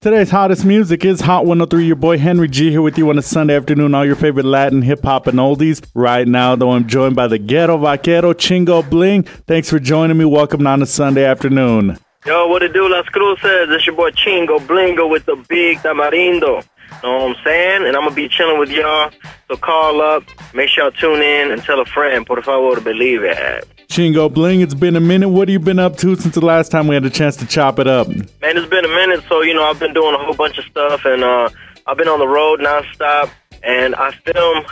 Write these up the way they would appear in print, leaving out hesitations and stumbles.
Today's hottest music is Hot 103. Your boy Henry G here with you on a Sunday afternoon. All your favorite Latin, hip-hop, and oldies. Right now, though, I'm joined by the Ghetto Vaquero, Chingo Bling. Thanks for joining me. Welcome on a Sunday afternoon. Yo, what it do, Las Cruces? It's your boy Chingo Blingo with the big tamarindo. Know what I'm saying? And I'm going to be chilling with y'all. So call up, make sure y'all tune in, and tell a friend, por favor, to believe it. Chingo Bling, it's been a minute. What have you been up to since the last time we had a chance to chop it up? Man, it's been a minute, so, you know, I've been doing a whole bunch of stuff, and I've been on the road nonstop, and I film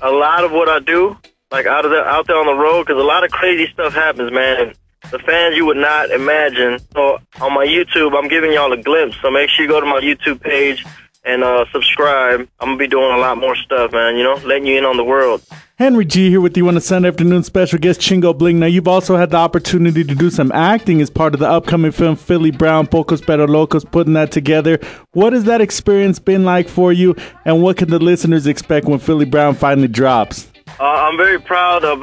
a lot of what I do, like out there on the road, because a lot of crazy stuff happens, man, and the fans you would not imagine. So on my YouTube, I'm giving y'all a glimpse, so make sure you go to my YouTube page and subscribe. I'm going to be doing a lot more stuff, man, you know, letting you in on the world. Henry G here with you on a Sunday afternoon. Special guest Chingo Bling. Now, you've also had the opportunity to do some acting as part of the upcoming film Philly Brown, Pocos Pero Locos, putting that together. What has that experience been like for you, and what can the listeners expect when Philly Brown finally drops? I'm very proud of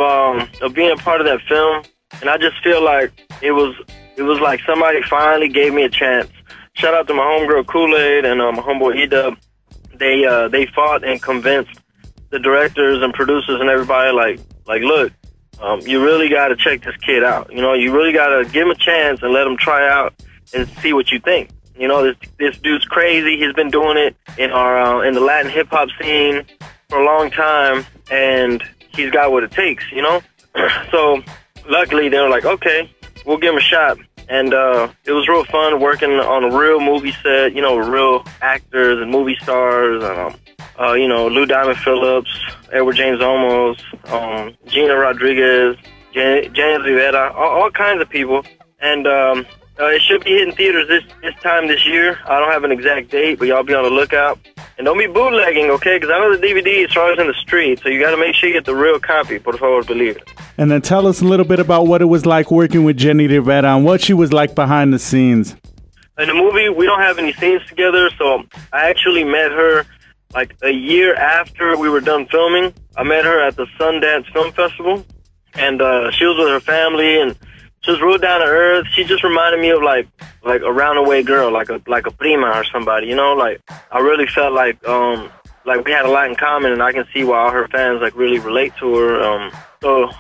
being a part of that film, and I just feel like it was like somebody finally gave me a chance. Shout out to my homegirl Kool-Aid and my homeboy E-Dub. They fought and convinced the directors and producers and everybody, like, look, you really got to check this kid out. You know, you really got to give him a chance and let him try out and see what you think. You know, this dude's crazy. He's been doing it in the Latin hip hop scene for a long time, and he's got what it takes. You know, so luckily they were like, okay, we'll give him a shot. And it was real fun working on a real movie set, you know, with real actors and movie stars, and you know, Lou Diamond Phillips, Edward James Olmos, Gina Rodriguez, James Rivera, all kinds of people. And it should be hitting theaters this time this year. I don't have an exact date, but y'all be on the lookout. And don't be bootlegging, okay? Because I know the DVD is always in the street, so you got to make sure you get the real copy, por favor, believe it. And then tell us a little bit about what it was like working with Jenny Rivera and what she was like behind the scenes. In the movie, we don't have any scenes together, so I actually met her like a year after we were done filming. I met her at the Sundance Film Festival, and she was with her family, and she was real down to earth. She just reminded me of like a roundaway girl, like a prima or somebody, you know. Like I really felt like we had a lot in common, and I can see why all her fans like really relate to her. So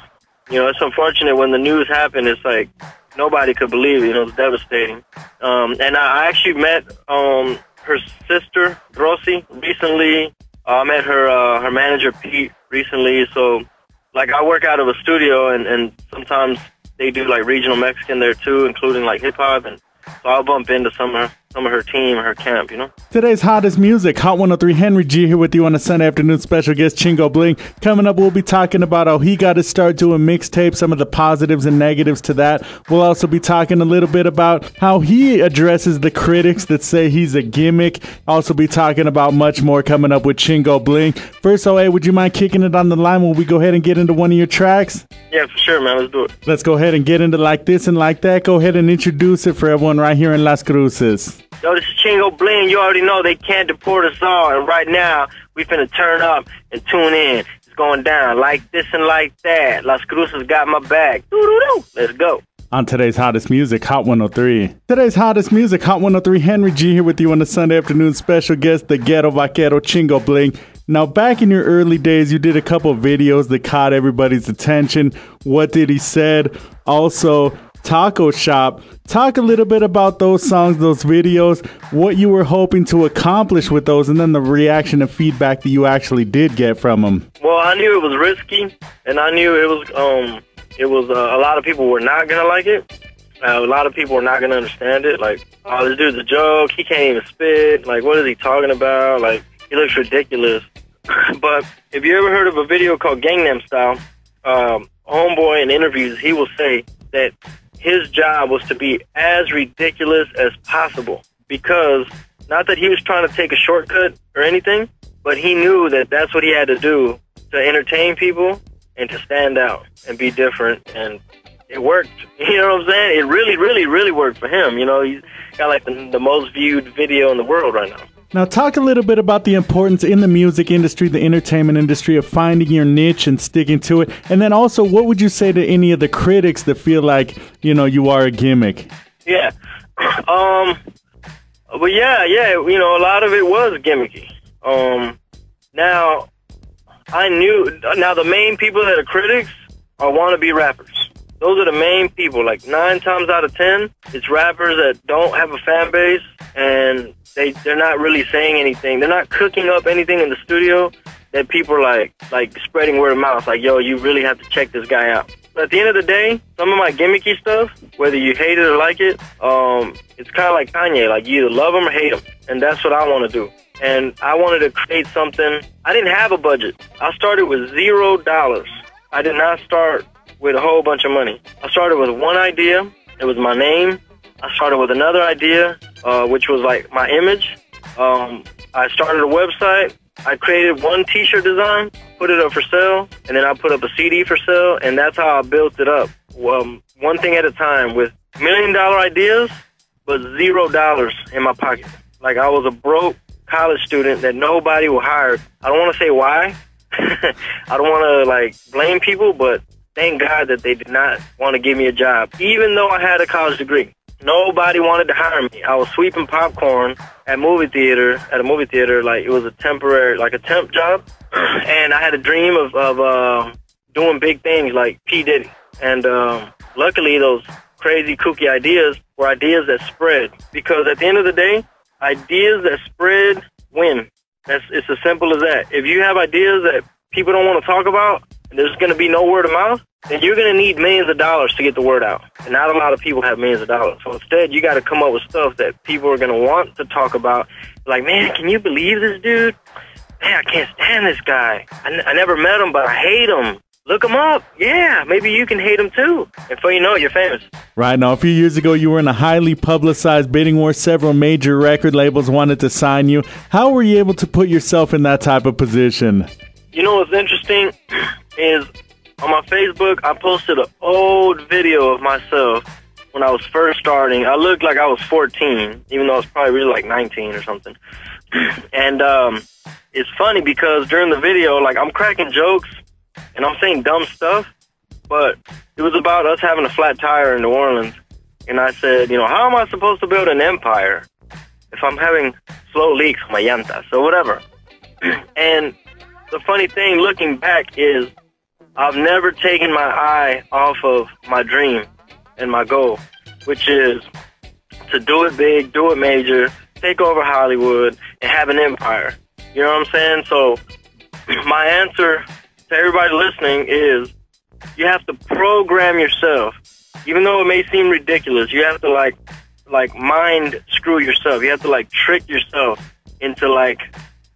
you know, it's unfortunate when the news happened. It's like nobody could believe it. You know, it's devastating. And I actually met her sister Rosie recently. I met her manager Pete recently. So like I work out of a studio, and sometimes they do like regional Mexican there too, including like hip hop, and so I'll bump into some of her team, her camp, you know. Today's hottest music, Hot 103. Henry G here with you on a Sunday afternoon. Special guest Chingo Bling. Coming up, we'll be talking about how he got to start doing mixtapes, some of the positives and negatives to that. We'll also be talking a little bit about how he addresses the critics that say he's a gimmick. Also be talking about much more coming up with Chingo Bling. First, hey, would you mind kicking it on the line when we go ahead and get into one of your tracks? Yeah, for sure, man. Let's do it. Let's go ahead and get into Like This and Like That. Go ahead and introduce it for everyone right here in Las Cruces. Yo, this is Chingo Bling. You already know they can't deport us all. And right now, we finna turn up and tune in. It's going down like this and like that. Las Cruces got my back. Doo-doo-doo. Let's go. On today's hottest music, Hot 103. Today's hottest music, Hot 103. Henry G here with you on a Sunday afternoon. Special guest, the Ghetto Vaquero, Chingo Bling. Now, back in your early days, you did a couple of videos that caught everybody's attention. What Did He Said? Also, Taco Shop. Talk a little bit about those songs, those videos, what you were hoping to accomplish with those, and then the reaction and feedback that you actually did get from them. Well, I knew it was risky, and I knew it was a lot of people were not gonna like it. A lot of people were not gonna understand it. Like, oh, this dude's a joke. He can't even spit. Like, what is he talking about? Like, he looks ridiculous. But if you ever heard of a video called Gangnam Style, homeboy in interviews, he will say that his job was to be as ridiculous as possible, because not that he was trying to take a shortcut or anything, but he knew that that's what he had to do to entertain people and to stand out and be different. And it worked. You know what I'm saying? It really, really, really worked for him. You know, he's got like the most viewed video in the world right now. Now, talk a little bit about the importance in the music industry, the entertainment industry, of finding your niche and sticking to it. And then also, what would you say to any of the critics that feel like, you know, you are a gimmick? Yeah. But yeah, you know, a lot of it was gimmicky. Now, now the main people that are critics are wannabe rappers. Those are the main people. Like 9 times out of 10, it's rappers that don't have a fan base, and they're not really saying anything. They're not cooking up anything in the studio that people are like spreading word of mouth. Like, yo, you really have to check this guy out. But at the end of the day, some of my gimmicky stuff, whether you hate it or like it, it's kind of like Kanye. Like, you either love him or hate him. And that's what I want to do. And I wanted to create something. I didn't have a budget. I started with $0. I did not start with a whole bunch of money. I started with one idea. It was my name. I started with another idea, which was like my image. I started a website. I created one t-shirt design, put it up for sale, and then I put up a CD for sale, and that's how I built it up. One thing at a time, with $1 million ideas, but $0 in my pocket. Like, I was a broke college student that nobody will hire. I don't want to say why. I don't want to, like, blame people, but thank God that they did not want to give me a job, even though I had a college degree. Nobody wanted to hire me. I was sweeping popcorn at a movie theater, like it was a temporary, like a temp job. And I had a dream of doing big things like P. Diddy. And luckily, those crazy, kooky ideas were ideas that spread. Because at the end of the day, ideas that spread win. It's as simple as that. If you have ideas that people don't want to talk about, and there's going to be no word of mouth, then you're going to need millions of dollars to get the word out. And not a lot of people have millions of dollars. So instead, you got to come up with stuff that people are going to want to talk about. Like, man, can you believe this dude? Man, I can't stand this guy. I never met him, but I hate him. Look him up. Yeah, maybe you can hate him too. And before you know it, you're famous. Right. Now, a few years ago, you were in a highly publicized bidding war. Several major record labels wanted to sign you. How were you able to put yourself in that type of position? You know what's interesting is on my Facebook, I posted an old video of myself when I was first starting. I looked like I was 14, even though I was probably really like 19 or something. And it's funny because during the video, like, I'm cracking jokes and I'm saying dumb stuff, but it was about us having a flat tire in New Orleans. And I said, you know, how am I supposed to build an empire if I'm having slow leaks on my llantas or whatever? And the funny thing looking back is I've never taken my eye off of my dream and my goal, which is to do it big, do it major, take over Hollywood, and have an empire. You know what I'm saying? So my answer to everybody listening is you have to program yourself. Even though it may seem ridiculous, you have to like mind screw yourself. You have to like trick yourself into like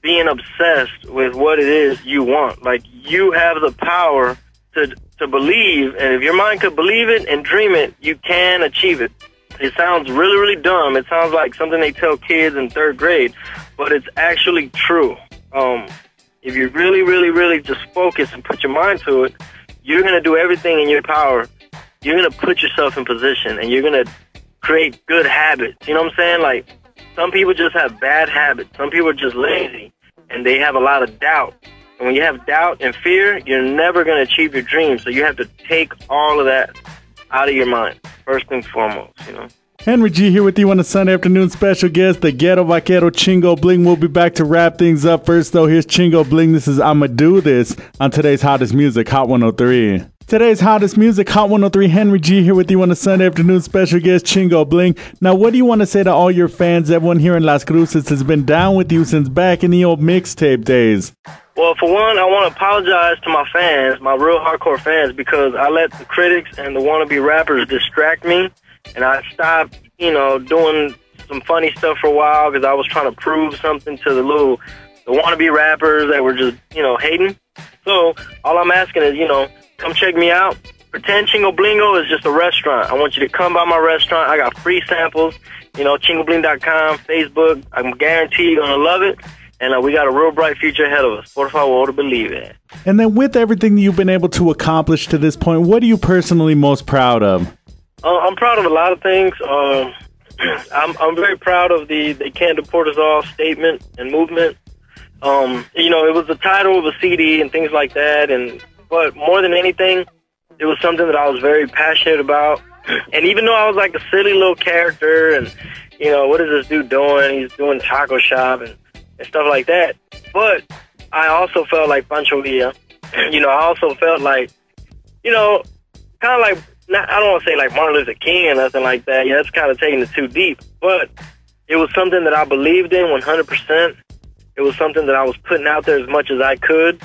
being obsessed with what it is you want. Like, you have the power to believe, and if your mind could believe it and dream it, you can achieve it. It sounds really, really dumb. It sounds like something they tell kids in 3rd grade, but it's actually true. If you really, really, really just focus and put your mind to it, you're going to do everything in your power. You're going to put yourself in position, and you're going to create good habits. You know what I'm saying? Like, some people just have bad habits. Some people are just lazy, and they have a lot of doubt. And when you have doubt and fear, you're never going to achieve your dreams. So you have to take all of that out of your mind, first and foremost, you know. Henry G here with you on a Sunday afternoon special guest, the Ghetto Vaquero Chingo Bling. We'll be back to wrap things up. First, though, here's Chingo Bling. This is I'ma Do This on today's hottest music, Hot 103. Today's hottest music, Hot 103. Henry G here with you on a Sunday afternoon special guest, Chingo Bling. Now, what do you want to say to all your fans? Everyone here in Las Cruces has been down with you since back in the old mixtape days. Well, for one, I want to apologize to my fans, my real hardcore fans, because I let the critics and the wannabe rappers distract me, and I stopped, you know, doing some funny stuff for a while because I was trying to prove something to the wannabe rappers that were just, you know, hating. So all I'm asking is, you know, come check me out. Pretend Chingo Blingo is just a restaurant. I want you to come by my restaurant. I got free samples, you know, chingobling.com, Facebook. I'm guaranteed you're going to love it. And we got a real bright future ahead of us. Por favor, believe it. And then with everything you've been able to accomplish to this point, what are you personally most proud of? I'm proud of a lot of things. I'm very proud of the They Can't Deport Us All statement and movement. You know, it was the title of a CD and things like that. But more than anything, it was something that I was very passionate about. And even though I was like a silly little character and, you know, what is this dude doing? He's doing taco shop and stuff like that. But I also felt like Pancho Villa. You know, I also felt like, you know, kind of like, I don't want to say like Martin Luther King or nothing like that. Yeah, that's kind of taking it too deep. But it was something that I believed in 100%. It was something that I was putting out there as much as I could.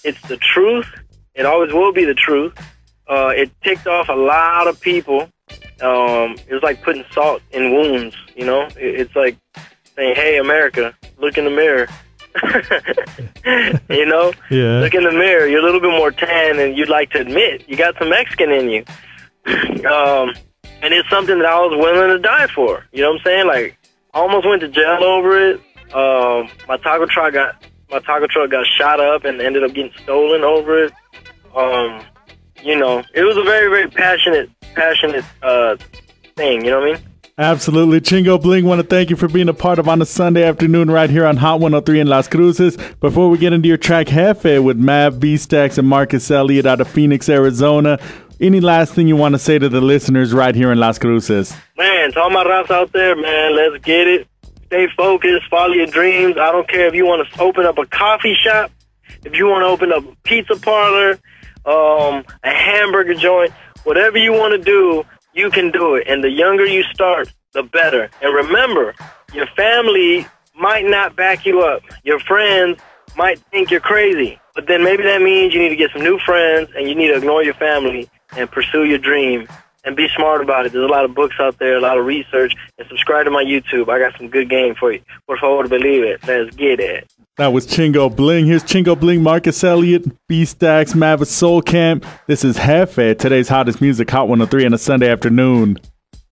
It's the truth. It always will be the truth. It ticked off a lot of people. It was like putting salt in wounds, you know? It's like saying, hey, America, look in the mirror. You know? Yeah. Look in the mirror. You're a little bit more tan than you'd like to admit. You got some Mexican in you. And it's something that I was willing to die for. You know what I'm saying? Like, I almost went to jail over it. My taco truck got shot up and ended up getting stolen over it. You know, it was a very, very passionate thing. You know what I mean? Absolutely. Chingo Bling, want to thank you for being a part of On a Sunday Afternoon right here on Hot 103 in Las Cruces. Before we get into your track Jefe with Mav, B-Stacks, and Marcus Elliott out of Phoenix, Arizona, any last thing you want to say to the listeners right here in Las Cruces? Man, to all my raps out there, man, let's get it. Stay focused, follow your dreams. I don't care if you want to open up a coffee shop, if you want to open up a pizza parlor, a hamburger joint, whatever you want to do, you can do it. And the younger you start, the better. And remember, your family might not back you up. Your friends might think you're crazy. But then maybe that means you need to get some new friends and you need to ignore your family and pursue your dream and be smart about it. There's a lot of books out there, a lot of research. And subscribe to my YouTube. I got some good game for you. Por favor, believe it. Let's get it. That was Chingo Bling. Here's Chingo Bling, Marcus Elliott, B-Stacks, Mavis Soul Camp. This is Jefe, today's hottest music, Hot 103 on a Sunday afternoon.